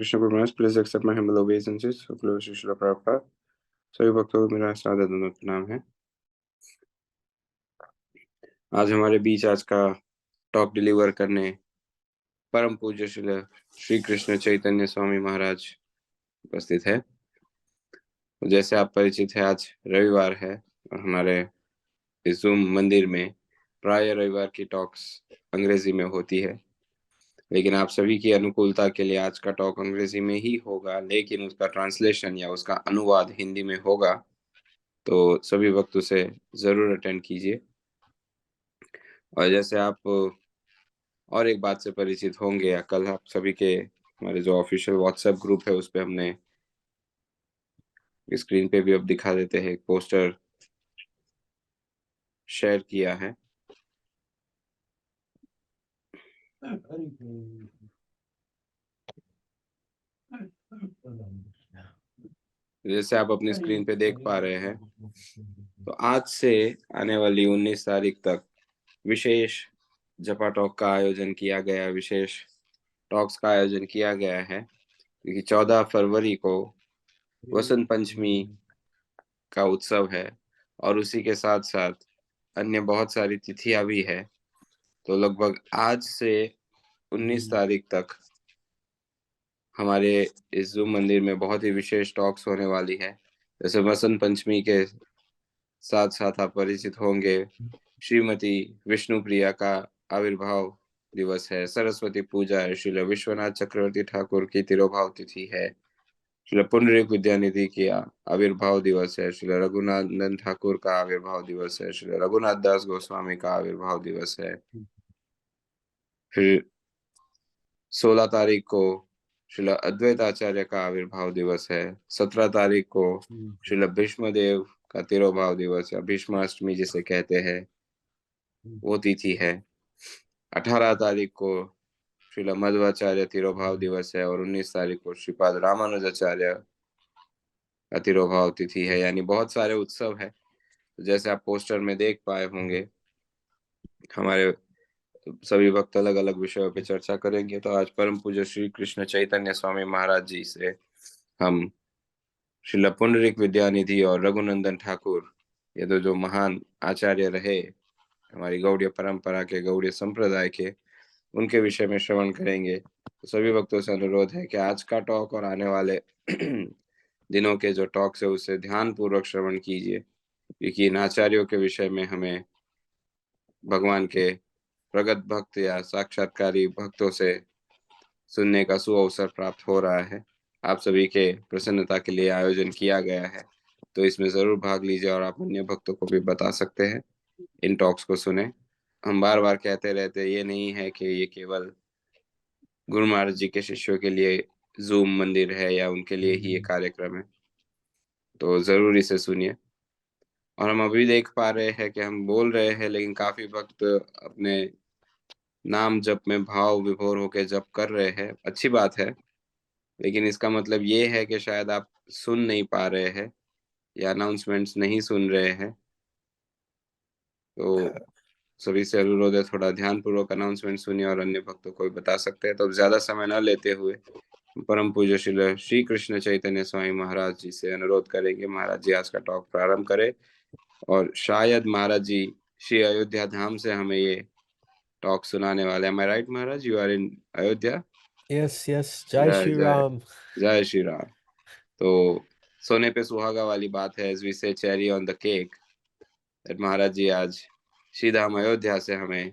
Krishna Guru Maharaj, please accept my humble obeisances. Glories to Srila Prabhupada. सभी भक्तों को मेरा सादर दंडवत प्रणाम है। आज हमारे बीच आज का टॉक डिलीवर करने परम पूज्य श्री कृष्ण चैतन्य स्वामी महाराज उपस्थित है। जैसे आप परिचित है, आज रविवार है और हमारे इस जूम मंदिर में प्राय रविवार की टॉक्स अंग्रेजी में होती है, लेकिन आप सभी की अनुकूलता के लिए आज का टॉक अंग्रेजी में ही होगा, लेकिन उसका ट्रांसलेशन या उसका अनुवाद हिंदी में होगा, तो सभी भक्त उसे जरूर अटेंड कीजिए। और जैसे आप और एक बात से परिचित होंगे, या कल आप सभी के हमारे जो ऑफिशियल व्हाट्सएप ग्रुप है उस पे हमने स्क्रीन पे भी अब दिखा देते हैं, एक पोस्टर शेयर किया है। जैसे आप अपनी स्क्रीन पे देख पा रहे हैं, तो आज से आने वाली 19 तारीख तक विशेष जपा टॉक का आयोजन किया गया, विशेष टॉक्स का आयोजन किया गया है, क्योंकि 14 फरवरी को वसंत पंचमी का उत्सव है और उसी के साथ साथ अन्य बहुत सारी तिथियां भी है। तो लगभग आज से 19 तारीख तक हमारे इस जूम मंदिर में बहुत ही विशेष टॉक्स होने वाली है। जैसे वसंत पंचमी के साथ साथ आप परिचित होंगे, श्रीमती विष्णु प्रिया का आविर्भाव दिवस है, सरस्वती पूजा है, श्री विश्वनाथ चक्रवर्ती ठाकुर की तिरोभाव तिथि है, श्री पुंडरीक विद्यानिधि की आविर्भाव दिवस है, श्री रघुनंदन ठाकुर का आविर्भाव दिवस है, श्री रघुनाथ दास गोस्वामी का आविर्भाव दिवस है। फिर 16 तारीख को श्रील अद्वैत आचार्य का आविर्भाव दिवस है। 17 तारीख को श्रील भीष्मदेव का तिरोभाव दिवस या भीष्माष्टमी जिसे कहते हैं, वो तिथि है। 18 तारीख को श्रील मध्वाचार्य तिरोभाव दिवस है और 19 तारीख को श्रीपाद रामानुजाचार्य का तिरोभाव तिथि है। यानी बहुत सारे उत्सव है। जैसे आप पोस्टर में देख पाए होंगे, हमारे सभी भक्त अलग अलग विषयों पे चर्चा करेंगे। तो आज परम पूज्य श्री कृष्ण चैतन्य स्वामी महाराज जी से हम श्रील पुंडरीक विद्यानिधि और रघुनंदन ठाकुर, ये तो जो महान आचार्य रहे हमारी गौड़ीय परंपरा के, गौड़ीय संप्रदाय के, उनके विषय में श्रवण करेंगे। तो सभी भक्तों से अनुरोध है कि आज का टॉक और आने वाले दिनों के जो टॉक्स है उसे ध्यान पूर्वक श्रवण कीजिए, क्योंकि इन आचार्यों के विषय में हमें भगवान के प्रगत भक्त या साक्षात्कारी भक्तों से सुनने का सुअवसर प्राप्त हो रहा है। आप सभी के प्रसन्नता के लिए आयोजन किया गया है, तो इसमें जरूर भाग लीजिए और आप अन्य भक्तों को भी बता सकते हैं इन टॉक्स को सुने। हम बार बार कहते रहते, ये नहीं है कि ये केवल गुरु महाराज जी के शिष्यों के लिए जूम मंदिर है या उनके लिए ही ये कार्यक्रम है, तो जरूर इसे सुनिए। और हम अभी देख पा रहे हैं कि हम बोल रहे हैं, लेकिन काफी भक्त अपने नाम जप में भाव विभोर होकर जप कर रहे हैं। अच्छी बात है, लेकिन इसका मतलब ये है कि शायद आप सुन नहीं पा रहे हैं या अनाउंसमेंट्स नहीं सुन रहे हैं। तो सभी से अनुरोध है, थोड़ा ध्यान पूर्वक अनाउंसमेंट सुनिए और अन्य भक्तों को भी बता सकते हैं। तो ज्यादा समय न लेते हुए परम पूज्य श्री कृष्ण चैतन्य स्वामी महाराज जी से अनुरोध करेंगे, महाराज जी आज का टॉक प्रारंभ करें। और शायद महाराज जी श्री अयोध्या धाम से हमें ये टॉक सुनाने वाले हैं। Am I right, Maharaj? You are in Ayodhya? Yes, जय श्री राम। जय श्री राम। तो सोने पे सुहागा वाली बात है, as we say cherry on the cake, that महाराज जी आज श्री धाम अयोध्या से हमें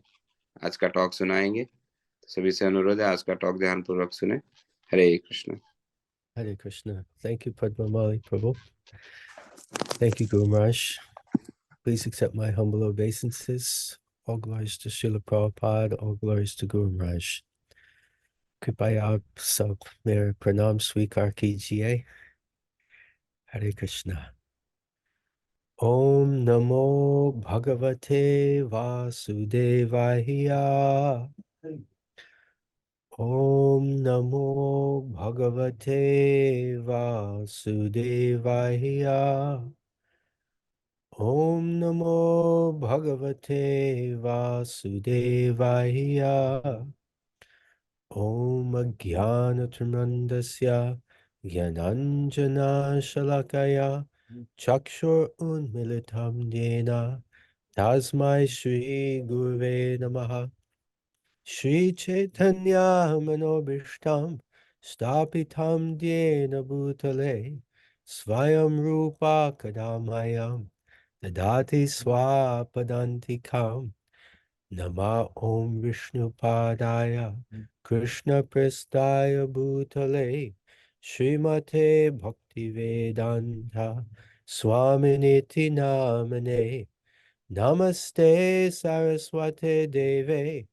आज का टॉक सुनाएंगे। तो सभी से अनुरोध है, आज का टॉक ध्यान पूर्वक सुने। हरे Krishna. Hare Krishna. Thank you, Padmamali Prabhu. Thank you, Guru Maharaj. Please accept my humble obeisances. All glories to Srila Prabhupada. All glories to Guru Maharaj. कृपया आप सब मेरे प्रणाम स्वीकार कीजिए। हरे कृष्णा। ओम नमो भगवते वासुदेवाय। ओम नमो भगवते वासुदेवाय। ओम नमो भगवते वासुदेवाय। Om Jnanatirmandasya Jnananjana Shalakaya Chakshur Unmilitam Yena Tasmai Shri Guruve Namaha Shri Chaitanya Manobishtam Stapitam Dhyena Bhutale Swayam Rupa Kadamayam Dadati Swapadantikam Nama Om Vishnu Padaya Krishna Prestaya Bhutale Srimate Bhakti Vedanta Swaminiti Namane Namaste Saraswate Deve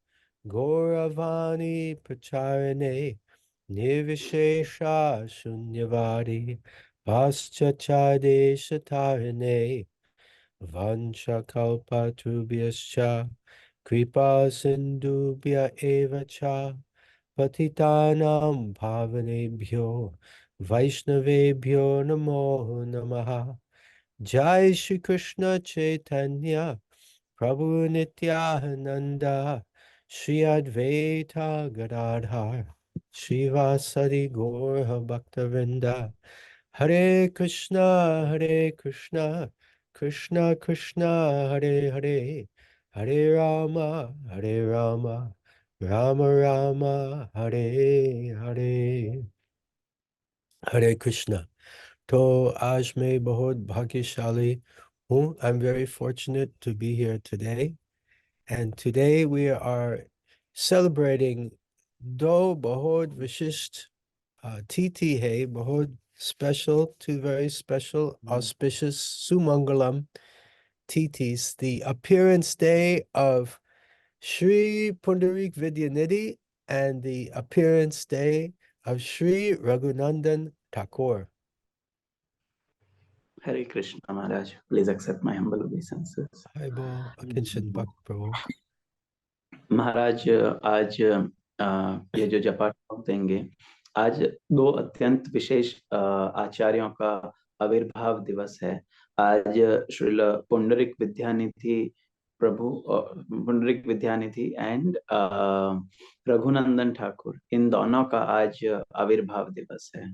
Gauravani Pracharane Nirvishesha Shunyavadi Paschachadeshatarane Vanchakalpatubhyascha Kripa Sindhubhya eva cha Patitanam Bhavanebhyo Vaishnavebhyo Namo Namaha Jai Shri Krishna Chaitanya Prabhu Nityananda Shri Advaita Gadadhar Shivasadi Gaura Bhaktavinda Hare Krishna Krishna Krishna Hare Hare Hare Rama Rama Rama Hare Hare Hare Krishna. To आज मैं बहुत भाग्यशाली हूँ. I'm very fortunate to be here today. And today we are celebrating दो बहुत विशिष्ट तिथि है, बहुत special, two very special, auspicious, sumangalam tithis, the appearance day of Sri Pundarik Vidyanidhi and the appearance day of Sri Raghunandana Thakur. Hare Krishna Maharaj, please accept my humble obeisances. Hi Bo, Akinshan Bhakt Bro. महाराज आज ये जो जपा talk देंगे, आज दो अत्यंत विशेष आचार्यों का आविर्भाव दिवस है। आज श्रील पुंडरिक विद्यानिधि प्रभु, पुंडरिक विद्यानिधि एंड रघुनंदन ठाकुर, इन दोनों का आज आविर्भाव दिवस है।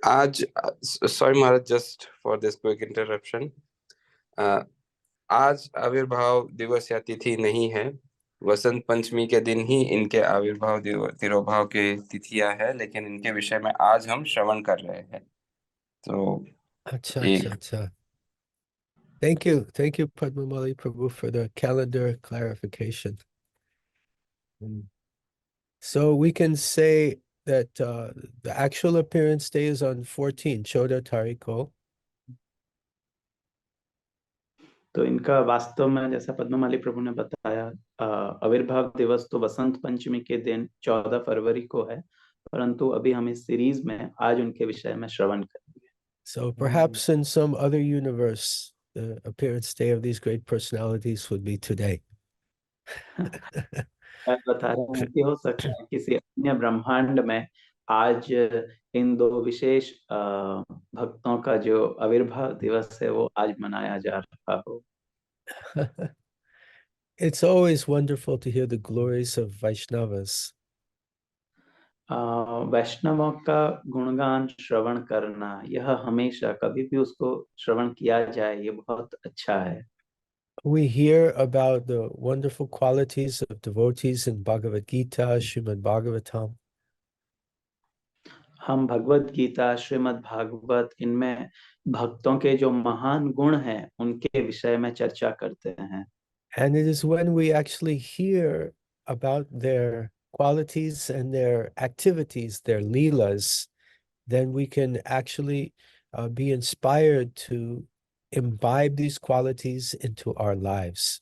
आज sorry Maharaj, just for this quick interruption, आज आविर्भाव दिवस या तिथि नहीं है, वसंत पंचमी के दिन ही इनके आविर्भाव तिरोभाव के तिथियां है, लेकिन इनके विषय में आज हम श्रवण कर रहे हैं। तो अच्छा. Thank you Padmamali Prabhu for the calendar clarification. So we can say that the actual appearance day is on 14, 14 तारीख को. तो इनका वास्तव में जैसा पद्ममाली प्रभु ने बताया, आविर्भाव दिवस तो वसंत पंचमी के दिन 14 फरवरी को है, परंतु अभी हम इस सीरीज में आज उनके विषय में श्रवण करेंगे। So perhaps in some other universe, the appearance day of these great personalities would be today. मैं बता रहा हूँ कि हो सकता है किसी अन्य ब्रह्मांड में आज इन दो विशेष भक्तों का जो आविर्भाव दिवस है वो आज मनाया जा रहा हो। It's always wonderful to hear the glories of Vaishnavas. वैष्णवों का गुणगान श्रवण करना, यह हमेशा कभी भी उसको श्रवण किया जाए, ये बहुत अच्छा है। We hear about the wonderful qualities of devotees in Bhagavad Gita, Srimad Bhagavatam. हम भगवत गीता, श्रीमद् भागवत, इनमें भक्तों के जो महान गुण हैं उनके विषय में चर्चा करते हैं। And it is when we actually hear about their qualities and their activities, their leelas, then we can actually be inspired to imbibe these qualities into our lives.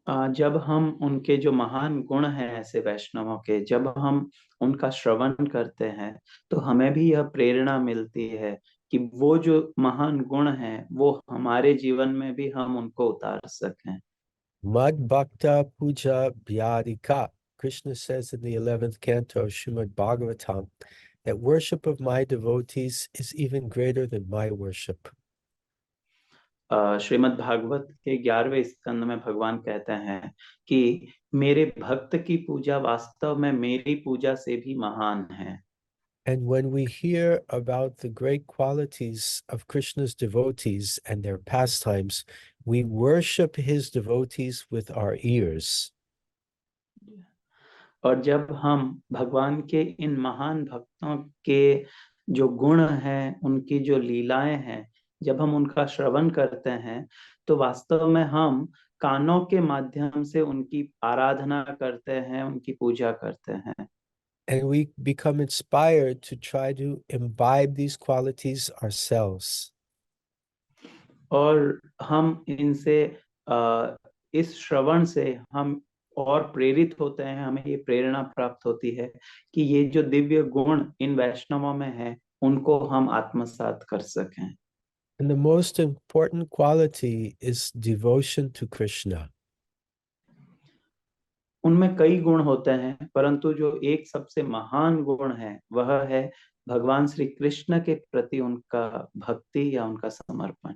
जब हम उनके जो महान गुण हैं ऐसे वैष्णवों के, जब हम उनका श्रवण करते हैं तो हमें भी यह प्रेरणा मिलती है कि वो जो महान गुण हैं वो हमारे जीवन में भी हम उनको उतार सकें। Mad Bhakta Puja Vyadika. Krishna says in the 11th canto of Srimad Bhagavatam that worship of my devotees is even greater than my worship. Shrimad Bhagavat के 11वें स्कंद में भगवान कहते हैं कि मेरे भक्त की पूजा वास्तव में मेरी पूजा से भी महान है। And when we hear about the great qualities of Krishna's devotees and their pastimes, we worship his devotees with our ears. और जब हम भगवान के इन महान भक्तों के जो गुण हैं, उनकी जो लीलाएं हैं, जब हम उनका श्रवण करते हैं, तो वास्तव में हम कानों के माध्यम से उनकी आराधना करते हैं, उनकी पूजा करते हैं। And we become inspired to try to imbibe these qualities ourselves. और हम इनसे इस श्रवण से हम और प्रेरित होते हैं, हमें ये प्रेरणा प्राप्त होती है कि ये जो दिव्य गुण इन वैष्णवों में है, उनको हम आत्मसात कर सकें। And the most important quality is devotion to Krishna. उनमें कई गुण होते हैं, परंतु जो एक सबसे महान गुण है, वह है भगवान श्री कृष्ण के प्रति उनका भक्ति या उनका समर्पण।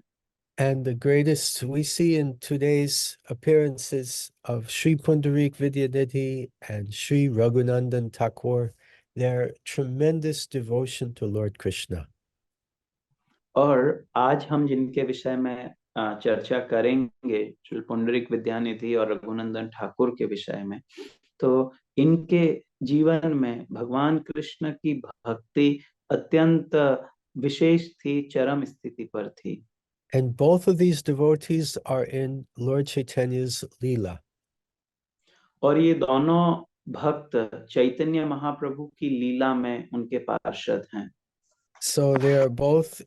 And the greatest we see in today's appearances of Sri Pundarik Vidyaditi and Sri Raghunandana Thakur, their tremendous devotion to Lord Krishna. और आज हम जिनके विषय में चर्चा करेंगे, श्री पुंडरीक विद्यानिधि और रघुनंदन ठाकुर के विषय में, तो इनके जीवन में भगवान कृष्ण की भक्ति अत्यंत विशेष थी, चरम स्थिति पर थी। And both of these devotees are in Lord Chaitanya's Leela. और ये दोनों भक्त चैतन्य महाप्रभु की लीला में उनके पार्षद हैं। So they are both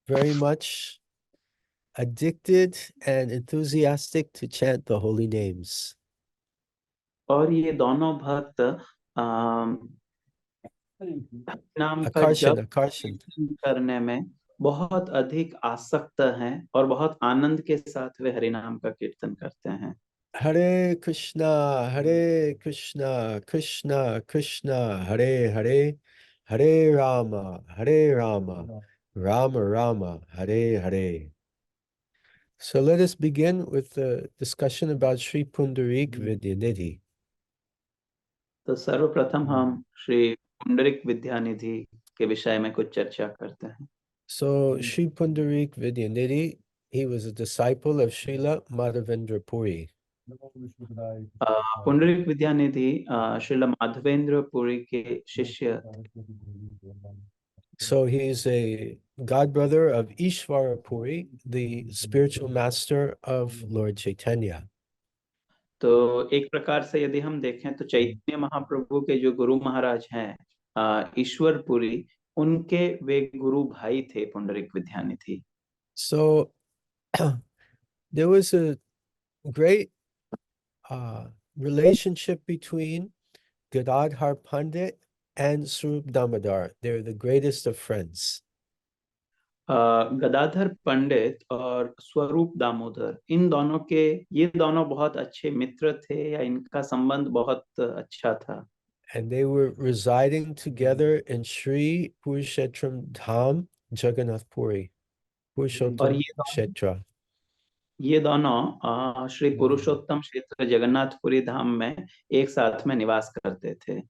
very much addicted and enthusiastic to chant the holy names. और ये दोनों भक्त नाम का जप करने में बहुत अधिक आसक्त हैं और बहुत आनंद के साथ वे हरि नाम का कीर्तन करते हैं। Hare Krishna, Krishna Krishna, Hare Hare, Hare Rama, Rama Rama, Hare Hare. So let us begin with the discussion about Sri Pundarik Vidyanidhi. तो सर्वप्रथम हम श्री पुंडरीक विद्यानिधि के विषय में कुछ चर्चा करते हैं। So Sri Pundarik Vidyanidhi, he was a disciple of Srila Madhavendra Puri. Pundarik Vidyanidhi Srila Madhavendra Puri के शिष्य। So he is a godbrother of Ishvara Puri, the spiritual master of Lord Chaitanya. तो एक प्रकार से यदि हम देखें तो चैतन्य महाप्रभु के जो गुरु महाराज हैं ईश्वरपुरी, उनके वे गुरु भाई थे Pundarik Vidyanidhi. So there was a great relationship between Gadadhar Pandit and Swarup Damodar. They're the greatest of friends. Gadadhar पंडित और स्वरूप दामोदर, इन दोनों के ये दोनों बहुत अच्छे मित्र थे या इनका संबंध बहुत अच्छा था। And they were residing together in Sri Purushetram Dham, Jagannath Puri. Purushottam Kshetra. ये दोनों श्री पुरुषोत्तम क्षेत्र जगन्नाथपुरी धाम में एक साथ में निवास करते थे।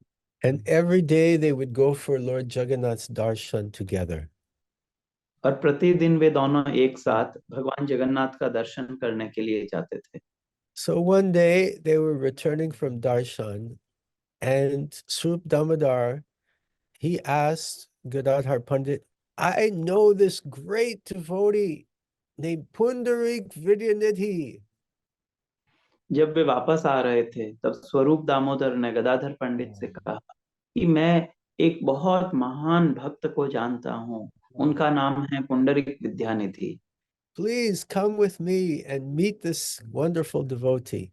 And every day they would go for Lord Jagannath's darshan together. और प्रतिदिन वे दोनों एक साथ भगवान जगन्नाथ का दर्शन करने के लिए जाते थे। So one day they were returning from darshan, and Swarup Damodar, he asked Gadadhar Pandit, I know this great devotee named Pundarik Vidyanidhi. जब वे वापस आ रहे थे, तब स्वरूप दामोदर ने गदाधर पंडित से कहा कि मैं एक बहुत महान भक्त को जानता हूँ, उनका नाम है Pundarik Vidyanidhi. Please come with me and meet this wonderful devotee.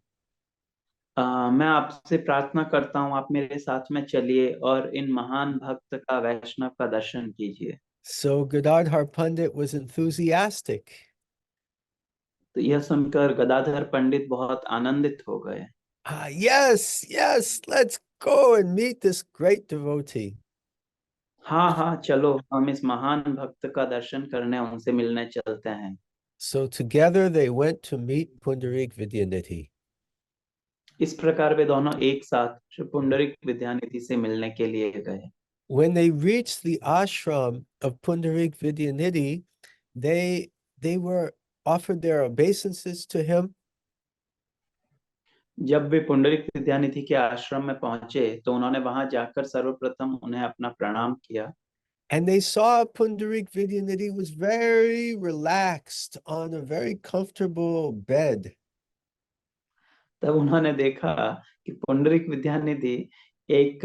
मैं आपसे प्रार्थना करता हूँ, आप मेरे साथ में चलिए और इन महान भक्त का, वैष्णव का दर्शन कीजिए। So Gadadhar Pandit was enthusiastic. तो यह सुनकर गदाधर पंडित बहुत आनंदित हो गए। Yes, let's go and meet this great devotee. हाँ, चलो हम इस महान भक्त का दर्शन करने, उनसे मिलने चलते हैं। So together they went to meet Pundarik Vidyanidhi. इस प्रकार वे दोनों एक साथ श्री पुंडरीक विद्यानिधि से मिलने के लिए गए। When they reached the ashram of Pundarik Vidyanidhi, they were offered their obeisances to him. जब वे पुंडरीक विद्यानिधि के आश्रम में पहुंचे तो उन्होंने वहां जाकर सर्वप्रथम उन्हें अपना प्रणाम किया। And they saw Pundarik Vidyanidhi was very relaxed on a very comfortable bed. तब उन्होंने देखा कि पुंडरीक विद्यानिधि एक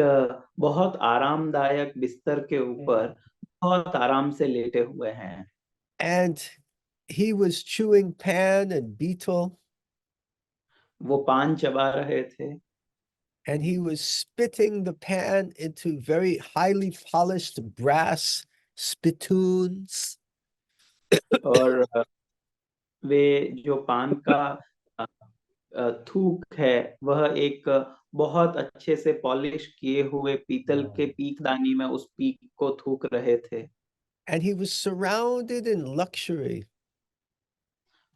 बहुत आरामदायक बिस्तर के ऊपर बहुत आराम से लेटे हुए हैं। And he was chewing pan and betel. वो पान चबा रहे थे And he was spitting the pan into very highly polished brass spittoons. और वे जो पान का थूक है वह एक बहुत अच्छे से पॉलिश किए हुए पीतल के पीकदानी में उस पीक को थूक रहे थे। And he was surrounded in luxury.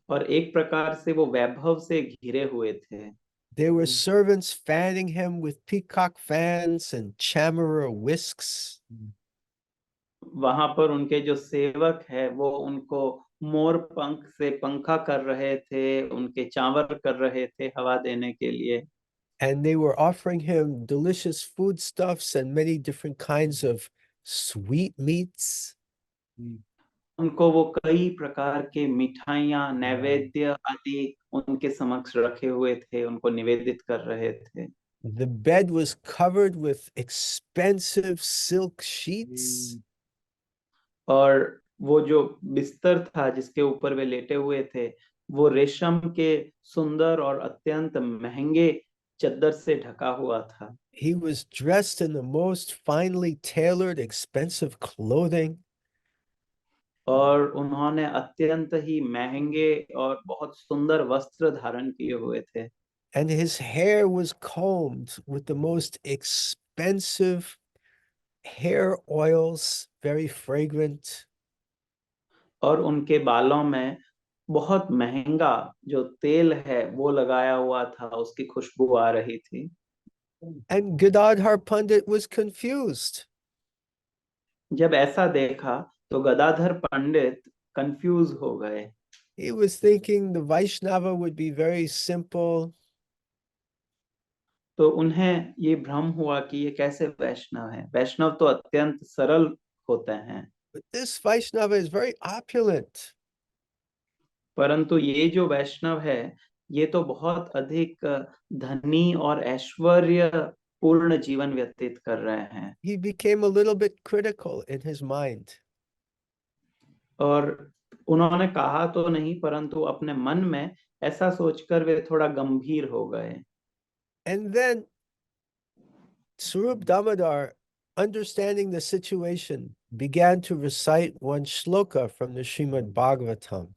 और एक प्रकार से वो वैभव से घिरे हुए थे। There were servants fanning him with peacock fans and chamara whisks. वहां पर उनके जो सेवक है वो उनको मोर पंख से पंखा कर रहे थे, उनके चावर कर रहे थे हवा देने के लिए। And they were offering him delicious foodstuffs and many different kinds of sweetmeats. उनको वो कई प्रकार के मिठाइयाँ नैवेद्य आदि उनके समक्ष रखे हुए थे, उनको निवेदित कर रहे थे। The bed was covered with expensive silk sheets. और वो जो बिस्तर था जिसके ऊपर वे लेटे हुए थे वो रेशम के सुंदर और अत्यंत महंगे चद्दर से ढका हुआ था। He was dressed in the most finely tailored, expensive clothing. और उन्होंने अत्यंत ही महंगे और बहुत सुंदर वस्त्र धारण किए हुए थे। And his hair was combed with the most expensive hair oils, very fragrant. और उनके बालों में बहुत महंगा जो तेल है वो लगाया हुआ था, उसकी खुशबू आ रही थी। And Gadadhar Pandit was confused. जब ऐसा देखा तो गदाधर पंडित कंफ्यूज हो गए। He was thinking the Vaishnava would be very simple. तो उन्हें ये भ्रम हुआ कि ये कैसे वैष्णव है, वैष्णव तो अत्यंत सरल होते हैं। But this Vaishnava is very opulent. परंतु ये जो वैष्णव है ये तो बहुत अधिक धनी और ऐश्वर्य पूर्ण जीवन व्यतीत कर रहे हैं। He became a little bit critical in his mind. और उन्होंने कहा तो नहीं परंतु अपने मन में ऐसा सोचकर वे थोड़ा गंभीर हो गए। And then Swarup Damodar, understanding the situation, began to recite one shloka from the Srimad Bhagavatam.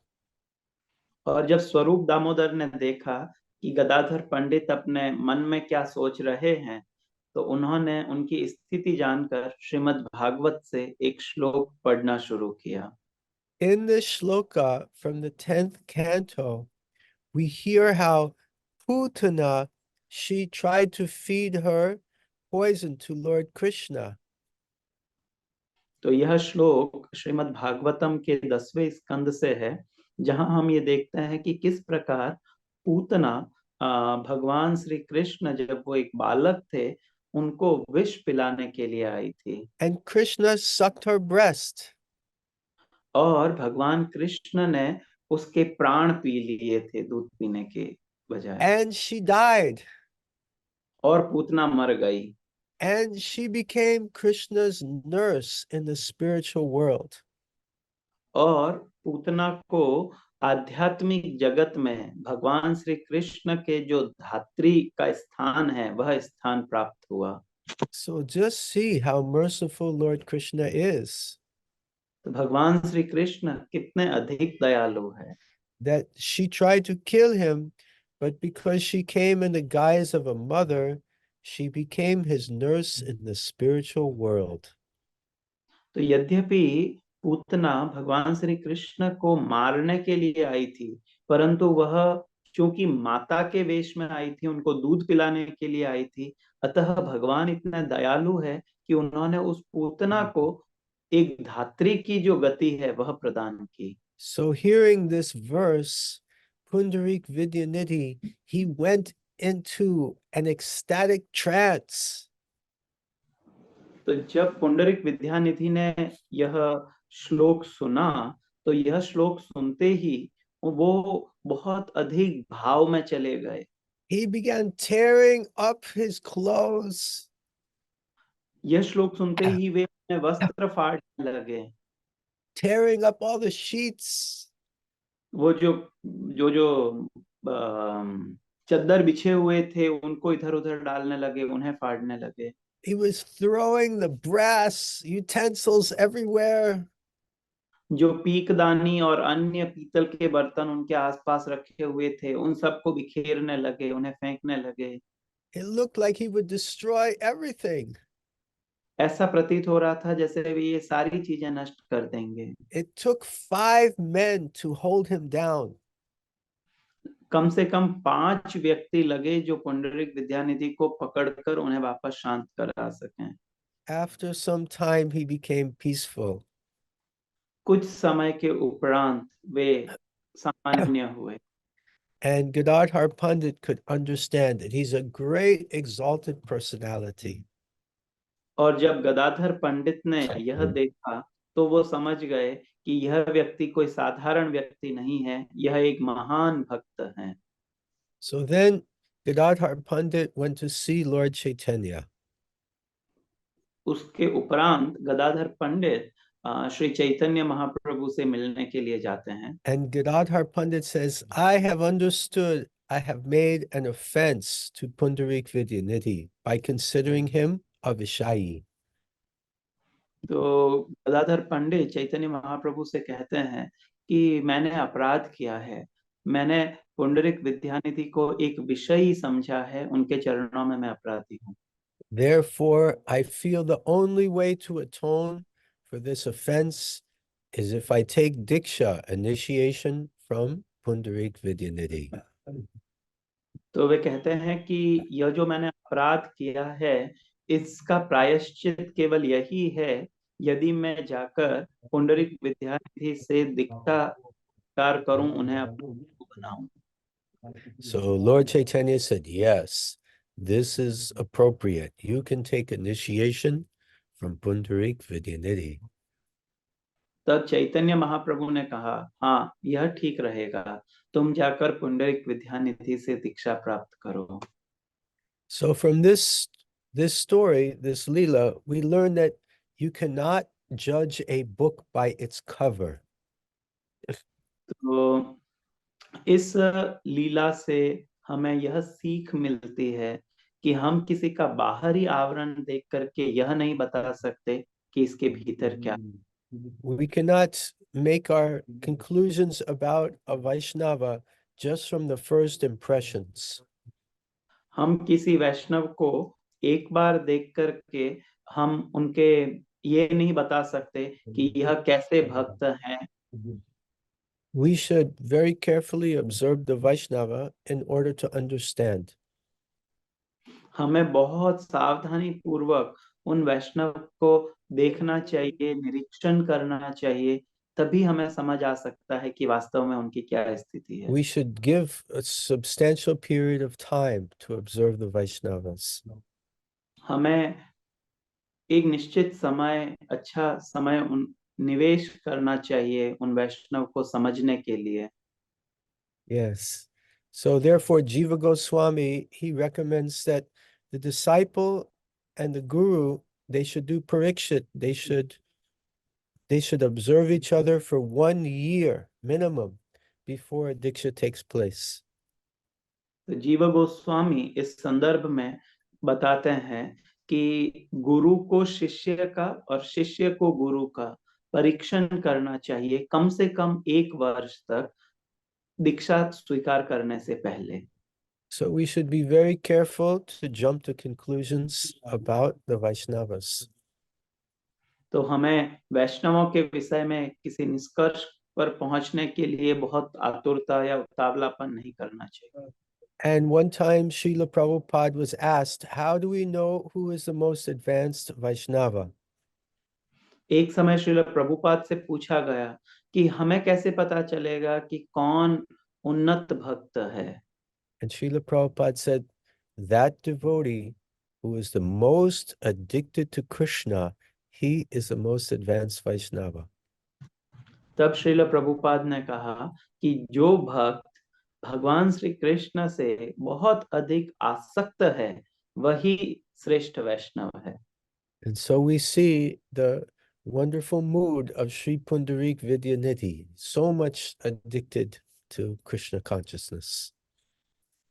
और जब स्वरूप दामोदर ने देखा कि गदाधर पंडित अपने मन में क्या सोच रहे हैं तो उन्होंने उनकी स्थिति जानकर श्रीमद् भागवत से एक श्लोक पढ़ना शुरू किया। In this shloka from the 10th canto, we hear how Putana, she tried to feed her poison to Lord Krishna. तो यह श्लोक श्रीमद् भागवतम के 10वें स्कंद से है जहां हम ये देखते हैं कि किस प्रकार पूतना भगवान श्री कृष्ण जब वो एक बालक थे उनको विष पिलाने के लिए आई थी। And Krishna sucked her breast. और भगवान कृष्ण ने उसके प्राण पी लिए थे दूध पीने के बजाय। And she died. और पूतना मर गई। And she became Krishna's nurse in the spiritual world. और पूतना को आध्यात्मिक जगत में भगवान श्री कृष्ण के जो धात्री का स्थान है वह स्थान प्राप्त हुआ। So just see how merciful Lord Krishna is. तो भगवान श्री कृष्ण कितने अधिक दयालु है। That she tried to kill him, but because she came in the guise of a mother, she became his nurse in the spiritual world. तो यद्यपि पूतना भगवान श्री कृष्ण को मारने के लिए आई थी, परंतु वह चूंकि माता के वेश में आई थी, उनको दूध पिलाने के लिए आई थी, अतः भगवान इतना दयालु है कि उन्होंने उस पूतना को एक धात्री की जो गति है वह प्रदान की। So hearing this verse, Pundarik Vidyanidhi, he went into an ecstatic trance. तो जब पुंडरिक विद्यानिधि ने यह श्लोक सुना, तो यह श्लोक सुनते ही वो बहुत अधिक भाव में चले गए। He began tearing up his clothes. यह श्लोक सुनते ही वे अपने वस्त्र फाड़ने लगे। Tearing up all the sheets. वो जो चद्दर बिछे हुए थे उनको इधर उधर डालने लगे, उन्हें फाड़ने लगे। He was throwing the brass utensils everywhere. जो पीकदानी और अन्य पीतल के बर्तन उनके आसपास रखे हुए थे, उन सबको बिखेरने लगे, उन्हें फेंकने लगे। It looked like he would destroy everything. ऐसा प्रतीत हो रहा था जैसे वे ये सारी चीजें नष्ट कर देंगे। It took 5 men to hold him down. कम से कम 5 व्यक्ति लगे जो पुंडरीक विद्यानिधि को पकड़कर उन्हें वापस शांत करा सकें। After some time, he became peaceful. कुछ समय के उपरांत वे सामान्य हुए। And Gadadhar Pandit could understand that he's a great exalted personality. और जब गदाधर पंडित ने यह देखा, तो वो समझ गए कि यह व्यक्ति कोई साधारण व्यक्ति नहीं है, यह एक महान भक्त है। So then Gadadhar Pandit went to see Lord Chaitanya. उसके उपरांत गदाधर पंडित श्री चैतन्य महाप्रभु से मिलने के लिए जाते हैं। And Gadadhar Pandit says, I have understood I have made an offense to Pundarik Vidyanidhi by considering him a Vishayi. तो गदाधर पंडित चैतन्य महाप्रभु से कहते हैं कि मैंने अपराध किया है, मैंने पुंडरिक विद्यानिधि को एक विषयी समझा है, उनके चरणों में मैं अपराधी हूँ। Therefore, I feel the only way to atone for this offense is if I take Diksha, initiation from Pundarik Vidyanidhi. तो वे कहते हैं कि यह जो मैंने अपराध किया है, इसका प्रायश्चित केवल यही है, यदि मैं जाकर पुंडरिक विद्यानिधि से दीक्षा करूं, उन्हें अपना गुरु बनाऊं। So Lord Chaitanya said, yes, this is appropriate. You can take initiation from Pundarik Vidyanidhi. तब चैतन्य महाप्रभु ने कहा, हाँ, यह ठीक रहेगा, तुम जाकर पुंडरिक विद्यानिधि से दीक्षा प्राप्त करो। So from this story, this Leela, we learn that you cannot judge a book by its cover. तो इस लीला से हमें यह सीख मिलती है कि हम किसी का बाहरी आवरण देख करके यह नहीं बता सकते कि इसके भीतर क्या। We cannot make our conclusions about a Vaishnava just from the first impressions. हम किसी वैष्णव को एक बार देख करके हम उनके ये नहीं बता सकते कि यह कैसे भक्त हैं। We should very carefully observe the Vaishnava in order to understand. हमें बहुत सावधानी पूर्वक उन वैष्णव को देखना चाहिए, निरीक्षण करना चाहिए, तभी हमें समझ आ सकता है कि वास्तव में उनकी क्या स्थिति है। We should give a substantial period of time to observe the Vaishnavas. हमें एक निश्चित समय, अच्छा समय निवेश करना चाहिए उन वैष्णव को समझने के लिए। Yes. So therefore, Jiva Goswami, he recommends that the disciple and the guru, they should do parikshit. They should observe each other for 1 year minimum before diksha takes place. तो जीव गोस्वामी इस संदर्भ में बताते हैं कि गुरु को शिष्य का और शिष्य को गुरु का परीक्षण करना चाहिए कम से कम 1 वर्ष तक दीक्षा स्वीकार करने से पहले। So we should be very careful to jump to conclusions about the Vaishnavas. तो हमें वैष्णवों के विषय में किसी निष्कर्ष पर पहुंचने के लिए बहुत आतुरता या उतावलापन नहीं करना चाहिए। And one time Srila Prabhupada was asked, how do we know who is the most advanced Vaishnava? एक समय श्रील प्रभुपाद से पूछा गया कि हमें कैसे पता चलेगा कि कौन उन्नत भक्त है। And Srila Prabhupada said, that devotee who is the most addicted to Krishna, he is the most advanced Vaishnava. तब श्रील प्रभुपाद ने कहा कि जो भक्त भगवान श्री कृष्ण से बहुत अधिक आसक्त है वही श्रेष्ठ वैष्णव है। And so we see the wonderful mood of Sri Pundarik Vidyanidhi, so much addicted to Krishna consciousness.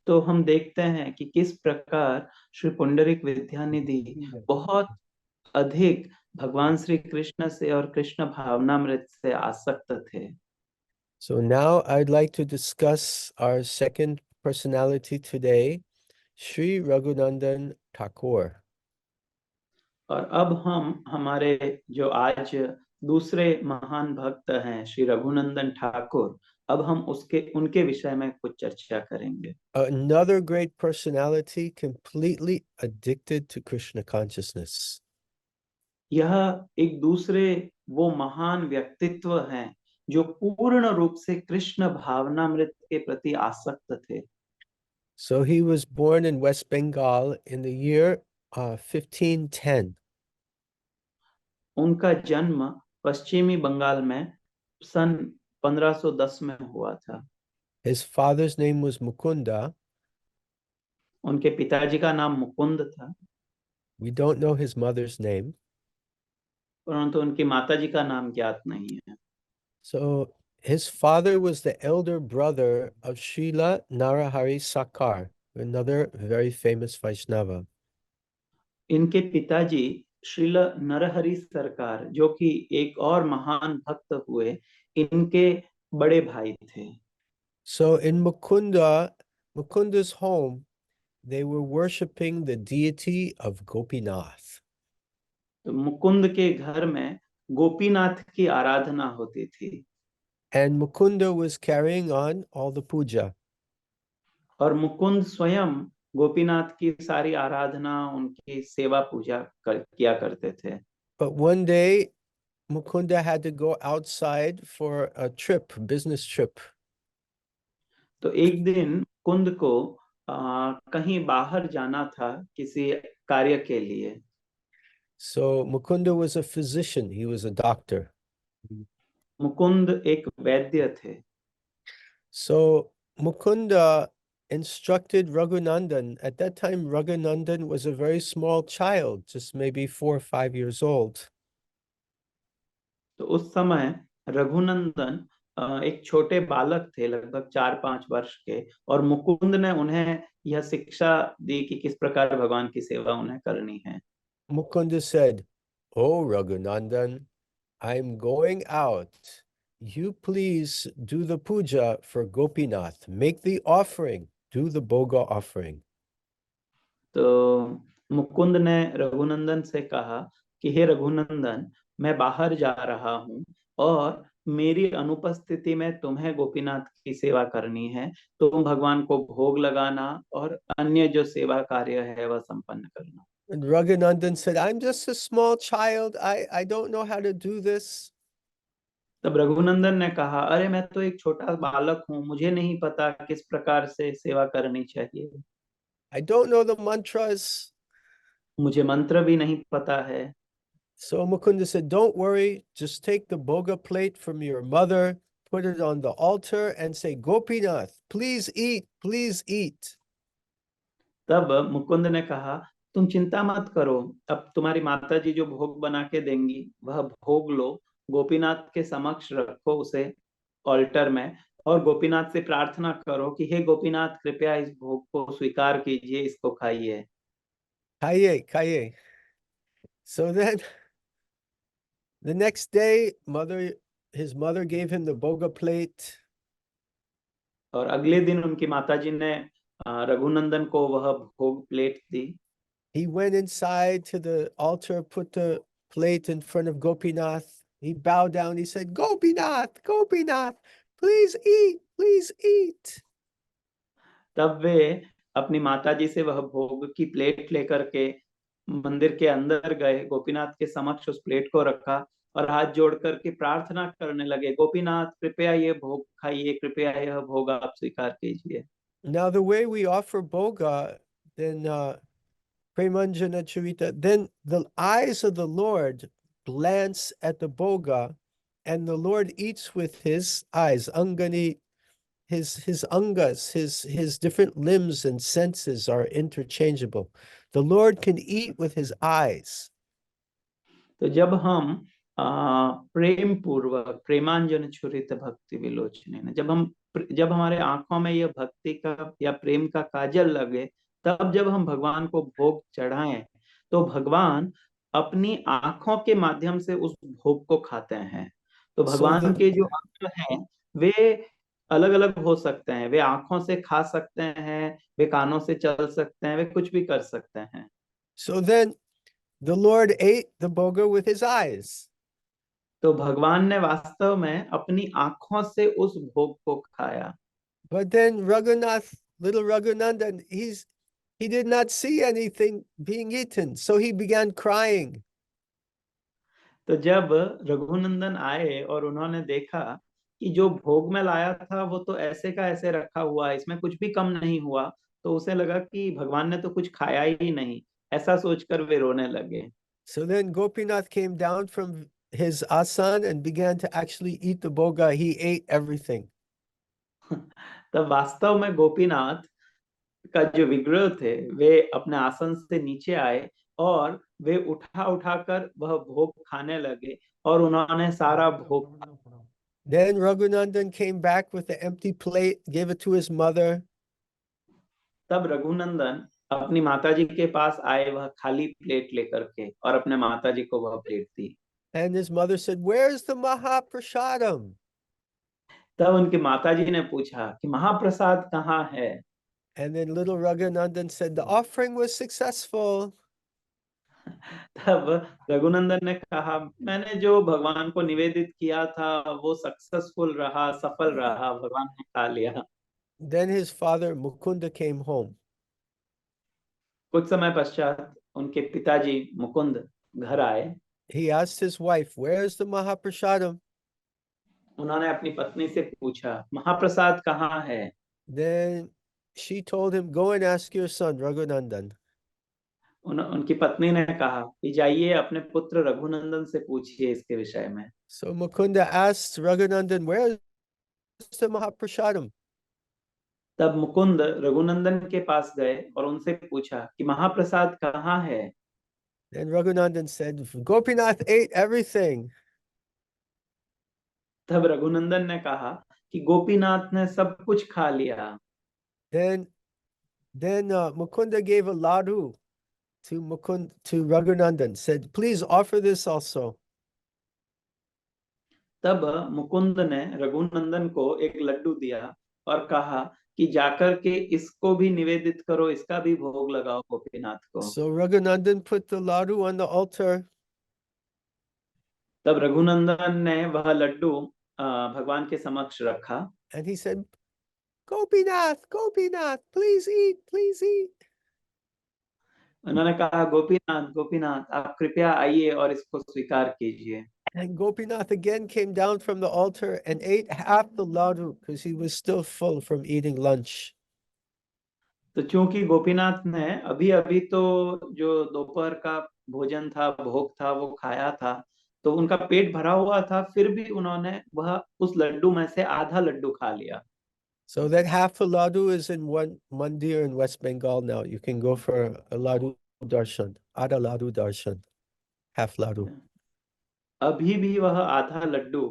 तो हम देखते हैं कि किस प्रकार श्री पुंडरीक विद्यानिधि बहुत अधिक भगवान श्री कृष्ण से और कृष्ण भावनामृत से आसक्त थे। So now I'd like to discuss our second personality today, Sri Raghunandana Thakur. और अब हम हमारे जो आज दूसरे महान भक्त हैं श्री रघुनंदन ठाकुर, अब हम उनके विषय में कुछ चर्चा करेंगे। Another great personality completely addicted to Krishna consciousness. यह एक दूसरे वो महान व्यक्तित्व हैं जो पूर्ण रूप से कृष्ण भावनामृत के प्रति आसक्त थे। So he was born in West Bengal in the year 1510. उनका जन्म पश्चिमी बंगाल में सन 1510 में हुआ था। His father's name was Mukunda. उनके पिताजी का नाम मुकुंद था, We don't know his mother's name. परंतु उनकी माताजी का नाम ज्ञात नहीं है। So his father was the elder brother of Srila Narahari Sakar, another very famous Vaishnava. इनके पिताजी श्रील नरहरि सरकार, जो कि एक और महान भक्त हुए, इनके बड़े भाई थे। So in Mukunda's home, they were worshipping the deity of Gopinath. तो मुकुंद के घर में गोपीनाथ की आराधना होती थी। And Mukunda was carrying on all the puja. और मुकुंद स्वयं गोपीनाथ की सारी आराधना, उनकी सेवा पूजा किया करते थे। But one day, Mukunda had to go outside for a trip, business trip. तो एक दिन कुंद को कहीं बाहर जाना था किसी कार्य के लिए। So Mukunda was a physician, he was a doctor. Mukund एक वैद्य थे। So Mukunda instructed Raghunandan. At that time, Raghunandan was a very small child, just maybe 4 or 5 years old. तो उस समय रघुनंदन एक छोटे बालक थे, लगभग 4-5 वर्ष के, और मुकुंद ने उन्हें यह शिक्षा दी कि किस प्रकार भगवान की सेवा उन्हें करनी है। Mukunda said, "Oh, Raghunandan, I'm going out. You please do the puja for Gopinath. Make the offering. Do the boga offering." तो मुकुंद ने रघुनंदन से कहा कि हे रघुनंदन, मैं बाहर जा रहा हूँ और मेरी अनुपस्थिति में तुम्हें गोपीनाथ की सेवा करनी है। तुम भगवान को भोग लगाना और अन्य जो सेवा कार्य है वह संपन्न करना। And Raghunandan said, "I'm just a small child. I don't know how to do this." तब रघुनंदन ने कहा, अरे मैं तो एक छोटा बालक हूँ, मुझे नहीं पता किस प्रकार से सेवा करनी चाहिए। I don't know the mantras. मुझे मंत्र भी नहीं पता है। So Mukunda said, "Don't worry, just take the boga plate from your mother, put it on the altar and say, Gopinath, please eat, please eat." तब मुकुंद ने कहा, तुम चिंता मत करो, अब तुम्हारी माता जी जो भोग बना के देंगी वह भोग लो, गोपीनाथ के समक्ष रखो उसे ऑल्टर में, और गोपीनाथ से प्रार्थना करो कि हे गोपीनाथ, कृपया इस भोग को स्वीकार कीजिए, इसको खाइए। Kaye, kaye. So then the next day, his mother gave him the boga plate. और अगले दिन उनकी माताजी ने रघुनंदन को वह भोग plate the. He went inside to the altar, put the plate in front of Gopinath. He bowed down. He said, Gopinath, Gopinath, please eat, please eat. तब वे अपनी माताजी से वह भोग की प्लेट लेकर के मंदिर के अंदर गए, गोपीनाथ के समक्ष उस प्लेट को रखा और हाथ जोड़ करके प्रार्थना करने लगे, गोपीनाथ कृपया ये भोग खाइए, कृपया यह भोग आप स्वीकार कीजिए। Now the way we offer boga, then Premanjana Charita, then the eyes of the Lord glance at the boga, and the Lord eats with his eyes. Angani, his angas, his different limbs and senses are interchangeable. The Lord can eat with his eyes. तो जब हम प्रेम पूर्वक प्रेमांजन छुरित भक्ति विलोचने, जब हमारे आंखों में यह भक्ति का या प्रेम का काजल लगे, तब जब हम भगवान को भोग चढ़ाएं, तो भगवान अपनी आंखों के माध्यम से उस भोग को खाते हैं। तो भगवान के जो अंग हैं वे अलग अलग हो सकते हैं, वे आंखों से खा सकते हैं, वे कानों से चल सकते हैं, वे कुछ भी कर सकते हैं। So then the Lord ate the boga with his eyes. तो भगवान ने वास्तव में अपनी आंखों से उस भोग को खाया। But then Raghunath, little Raghunandan, he did not see anything being eaten, so he began crying. तो जब रघुनंदन आए और उन्होंने देखा कि जो भोग में लाया था वो तो ऐसे का ऐसे रखा हुआ है, इसमें कुछ भी कम नहीं हुआ, तो उसे लगा कि भगवान ने तो कुछ खाया ही नहीं, ऐसा सोचकर वे रोने लगे। So then Gopinath came down from his asan and began to actually eat the boga. He ate everything. तब वास्तव में गोपीनाथ का जो विग्रह थे वे अपने आसन से नीचे आए और वे उठा उठाकर वह भोग खाने लगे और उन्होंने सारा भोग। Then Raghunandan came back with the empty plate, gave it to his mother. तब रघुनंदन अपनी माताजी के पास आए, वह खाली प्लेट लेकर के, और अपने माताजी को वह plate the. And his mother said, "Where's the Mahaprasadam?" तब उनकी माताजी ने पूछा कि महाप्रसाद कहाँ है? And then little Raghunandan said, "The offering was successful." तब रघुनंदन ने कहा, मैंने जो भगवान को निवेदित किया था वो सक्सेसफुल रहा, सफल रहा, भगवान ने खा लिया। Then his father Mukunda came home. कुछ समय पश्चात उनके पिताजी मुकुंद घर आए। He asked his wife, "Where's the Mahaprasadam?" उन्होंने अपनी पत्नी से पूछा, महाप्रसाद कहाँ है? Then she told him, "Go and ask your son Raghunandan." उनकी पत्नी ने कहा कि जाइए अपने पुत्र रघुनंदन से पूछिए इसके विषय में। So Mukunda asked Raghunandan, "Where's the Mahaprasadam?" तब मुकुंद रघुनंदन के पास गए और उनसे पूछा कि महाप्रसाद कहाँ है? Then Raghunandan said, "Gopinath ate everything." तब रघुनंदन ने कहा कि गोपीनाथ ने सब कुछ खा लिया। Then Mukunda gave a ladu to Raghunandan, said, "Please offer this also." तब मुकुंद ने रघुनंदन को एक लड्डू दिया और कहा कि जाकर के इसको भी निवेदित करो, इसका भी भोग लगाओ गोपीनाथ को। So Raghunandan put the ladu on the altar. तब रघुनंदन ने वह लड्डू भगवान के समक्ष रखा। And he said, "Gopinath, Gopinath, please eat, please eat." उन्होंने कहा, गोपीनाथ गोपीनाथ आप कृपया आइए और इसको स्वीकार कीजिए। And Gopinath again came down from the altar and ate half the ladu because he was still full from eating lunch. तो चूंकि गोपीनाथ ने अभी अभी तो जो दोपहर का भोजन था, भोग था, वो खाया था, तो उनका पेट भरा हुआ था, फिर भी उन्होंने वह उस लड्डू में से आधा लड्डू खा लिया। So that half a ladu is in one mandir in West Bengal now. You can go for a ladu darshan, Ada ladu darshan, half ladu. अभी भी वह आधा लड्डू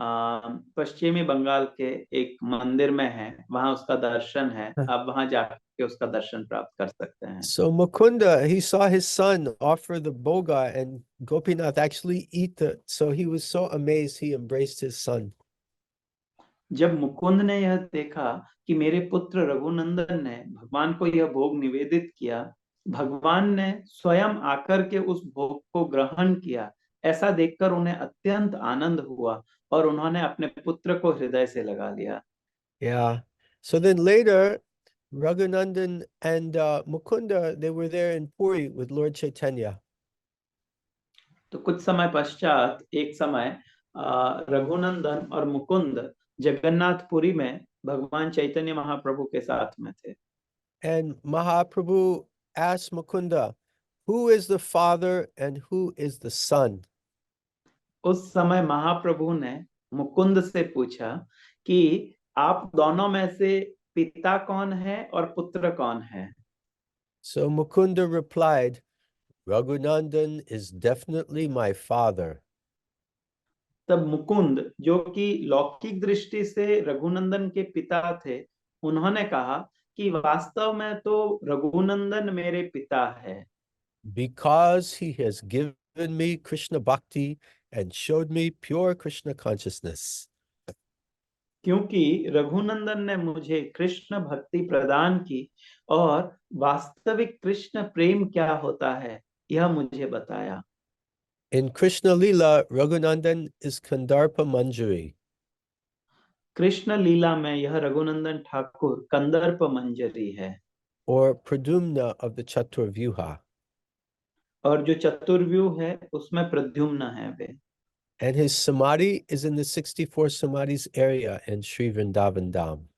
पश्चिमी बंगाल के एक मंदिर में है, वहां उसका दर्शन है, आप वहां जाकर उसका दर्शन प्राप्त कर सकते हैं। So Mukunda, he saw his son offer the boga and Gopinath actually eat it. So he was so amazed, he embraced his son. जब मुकुंद ने यह देखा कि मेरे पुत्र रघुनंदन ने भगवान को यह भोग निवेदित किया, भगवान ने स्वयं आकर के उस भोग को ग्रहण किया। ऐसा देखकर उन्हें अत्यंत आनंद हुआ और उन्होंने अपने पुत्र को हृदय से लगा लिया। Yeah. So then later, Raghunandan and Mukunda, they were there in Puri with Lord Chaitanya. तो कुछ समय पश्चात एक समय रघुनंदन और मुकुंद जगन्नाथपुरी में भगवान चैतन्य महाप्रभु के साथ में थे। And Mahaprabhu asked Mukunda, who is the father and who is the son? उस समय महाप्रभु ने मुकुंद से पूछा कि आप दोनों में से पिता कौन है और पुत्र कौन है। So Mukunda replied, Raghunandan is definitely my father. तब मुकुंद, जो कि लौकिक दृष्टि से रघुनंदन के पिता थे, उन्होंने कहा कि वास्तव में तो रघुनंदन मेरे पिता है, Because he has given me Krishna Bhakti and showed me pure Krishna consciousness. क्योंकि रघुनंदन ने मुझे कृष्ण भक्ति प्रदान की और वास्तविक कृष्ण प्रेम क्या होता है यह मुझे बताया। In Krishna Lila, Raghunandan is Kandarpa Manjari. Krishna लीला में यह रघुनंदन ठाकुर कंदर्प मंजरी है, or Pradumna of the Chaturvyuha. और जो चतुर्व्यूह है उसमें प्रद्युम्न है वे। And his samadhi is in the 64 samadhis area in Sri Vrindavan Dham.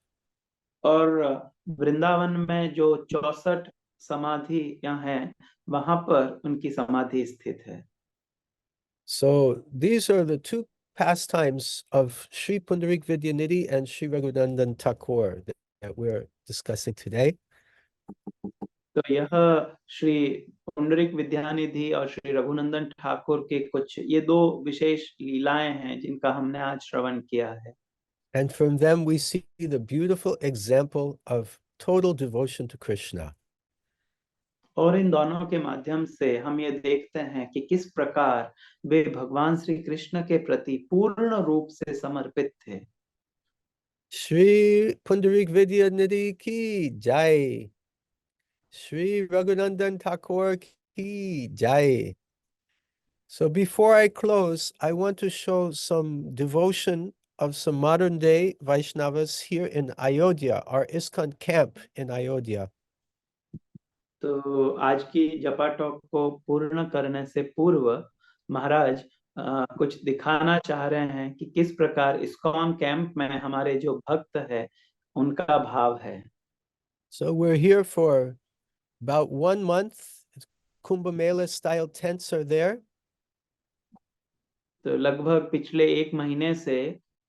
और वृंदावन में जो 64 समाधि यहाँ है, वहां पर उनकी समाधि स्थित है। So these are the two pastimes of Sri Pundarik Vidyanidhi and Sri Raghunandan Thakur that we're discussing today. तो यह श्री पुंडरिक विद्यानिधि और श्री रघुनंदन ठाकुर के कुछ ये दो विशेष लीलाएं हैं जिनका हमने आज श्रवण किया है। And from them we see the beautiful example of total devotion to Krishna. और इन दोनों के माध्यम से हम ये देखते हैं कि किस प्रकार वे भगवान श्री कृष्ण के प्रति पूर्ण रूप से समर्पित थे। Sri Pundarik Vidyanidhi ki jai. Sri Raghunandan Thakur ki jai. So before I close, I want to show some devotion of some modern day Vaishnavas here in Ayodhya, our ISKCON camp in Ayodhya. तो आज की जपा talk को पूर्ण करने से पूर्व महाराज कुछ दिखाना चाह रहे हैं कि किस प्रकार इस्कॉन कैंप में हमारे जो भक्त है उनका भाव है। So we're here for about 1 month. Kumbh Mela style tents are there. तो लगभग पिछले 1 महीने से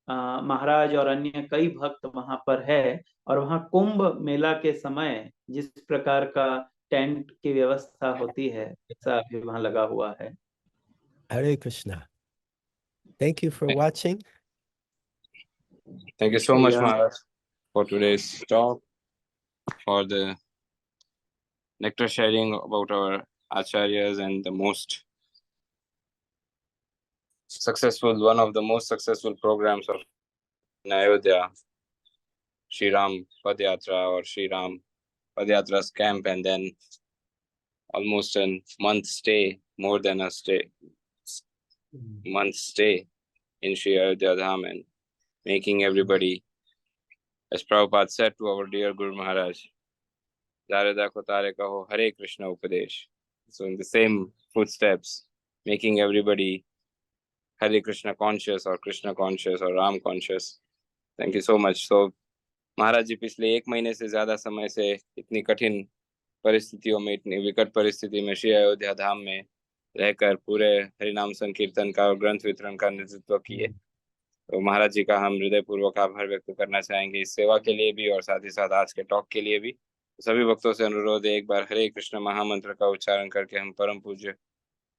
महाराज और अन्य कई भक्त वहां पर है, और वहां कुंभ मेला के समय जिस प्रकार का टेंट की व्यवस्था होती है ऐसा अभी वहां लगा हुआ है। Hare Krishna. Thank you for watching. Thank you so much, Maharaj, for today's talk, for the nectar sharing about our acharyas and the most successful, one of the most successful programs of in Ayodhya, Shri Ram Padyatra or Shri Ram Padyatra's camp, and then almost a month stay, more than a month stay in Shri Ayodhya Dham, and making everybody, as Prabhupada said to our dear Guru Maharaj, Jare Dakho Tare Kaho Hare Krishna Upadesh. So in the same footsteps, making everybody Hare Krishna conscious or Krishna conscious or Ram conscious. Thank you so much. So महाराज जी पिछले 1 महीने से ज्यादा समय से इतनी कठिन परिस्थितियों में, इतनी विकट परिस्थिति में श्री अयोध्या धाम में रहकर पूरे हरिनाम संकीर्तन का और ग्रंथ वितरण का नेतृत्व किए। तो महाराज जी का हम हृदय पूर्वक आभार व्यक्त करना चाहेंगे इस सेवा के लिए भी और साथ ही साथ आज के टॉक के लिए भी। तो सभी भक्तों से अनुरोध है, एक बार हरे कृष्ण महामंत्र का उच्चारण करके हम परम पूज्य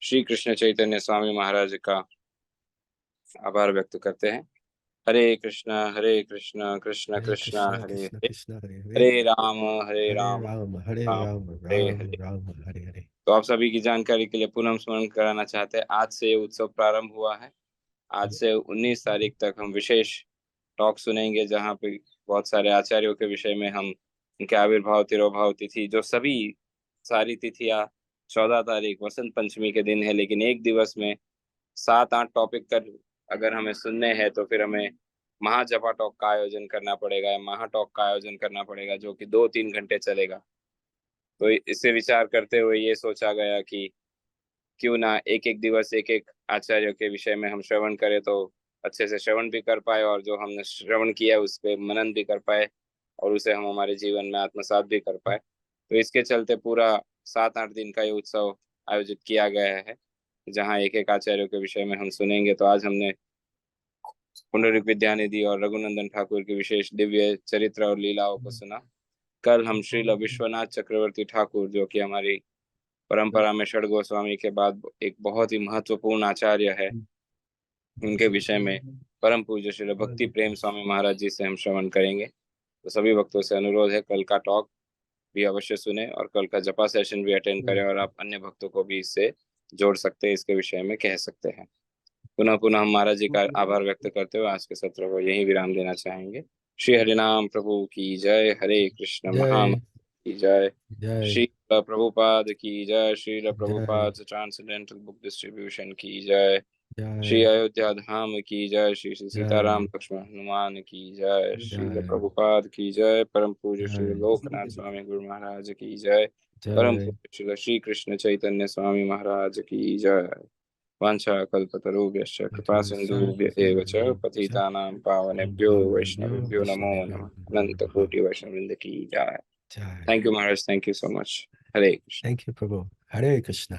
श्री कृष्ण चैतन्य स्वामी महाराज का आभार व्यक्त करते हैं। हरे कृष्णा कृष्ण कृष्ण हरे हरे, हरे राम हरे राम Hare राम Rama, हरे Rama हरे। Rama, Hare Hare. तो आप सभी की जानकारी के लिए पुनः स्मरण कराना चाहते हैं, आज से उत्सव प्रारंभ हुआ है। आज से 19 तारीख तक हम विशेष टॉक सुनेंगे जहाँ पे बहुत सारे आचार्यों के विषय में हम उनके आविर्भाव तिरोभाव तिथि जो सभी सारी तिथियां 14 तारीख वसंत पंचमी के दिन है, लेकिन एक दिवस में 7-8 टॉपिक कर अगर हमें सुनने हैं तो फिर हमें महाजपा टॉक का आयोजन करना पड़ेगा, महा टॉक का आयोजन करना पड़ेगा, जो कि 2-3 घंटे चलेगा। तो इससे विचार करते हुए ये सोचा गया कि क्यों ना एक एक दिवस एक एक आचार्य के विषय में हम श्रवण करें, तो अच्छे से श्रवण भी कर पाए और जो हमने श्रवण किया उस पर मनन भी कर पाए और उसे हम हमारे जीवन में आत्मसात भी कर पाए। तो इसके चलते पूरा 7-8 दिन का ये उत्सव आयोजित किया गया है, जहाँ एक एक आचार्यों के विषय में हम सुनेंगे। तो आज हमने पुंडरीक विद्यानिधि और रघुनंदन ठाकुर की विशेष दिव्य चरित्र और लीलाओं को सुना। कल हम श्रील विश्वनाथ चक्रवर्ती ठाकुर, जो कि हमारी परंपरा में षड गोस्वामी के बाद एक बहुत ही महत्वपूर्ण आचार्य है, उनके विषय में परम पूज्य श्री भक्ति प्रेम स्वामी महाराज जी से हम श्रवण करेंगे। तो सभी भक्तों से अनुरोध है, कल का टॉक भी अवश्य सुने और कल का जपा सेशन भी अटेंड करें, और आप अन्य भक्तों को भी इससे जोड़ सकते हैं, इसके विषय में कह सकते हैं। पुनः पुनः हम महाराज जी का आभार व्यक्त करते हुए आज के सत्र को यही विराम देना चाहेंगे। श्री हरिनाम प्रभु की जय। हरे कृष्ण महाम की जय। श्री प्रभुपाद की जय। Shri Prabhupada transcendental book distribution की जय। श्री अयोध्या धाम की जय। श्री श्री सीताराम लक्ष्मण हनुमान की जय। श्री प्रभुपाद की जय। परम पूज्य श्री लोकनाथ स्वामी गुरु महाराज की जय। परम पूज्य श्री कृष्ण चैतन्य स्वामी महाराज की जय। वाञ्छा कल्पतरुभ्यश्च कृपा सिन्धुभ्य एव च पतितानां पावनेभ्यो वैष्णवेभ्यो नमो नमः। अनंत कोटि वैष्णववृंद की जय। Thank you Maharaj, thank you so much. Hare Krishna. Thank you, Prabhu. Hare Krishna.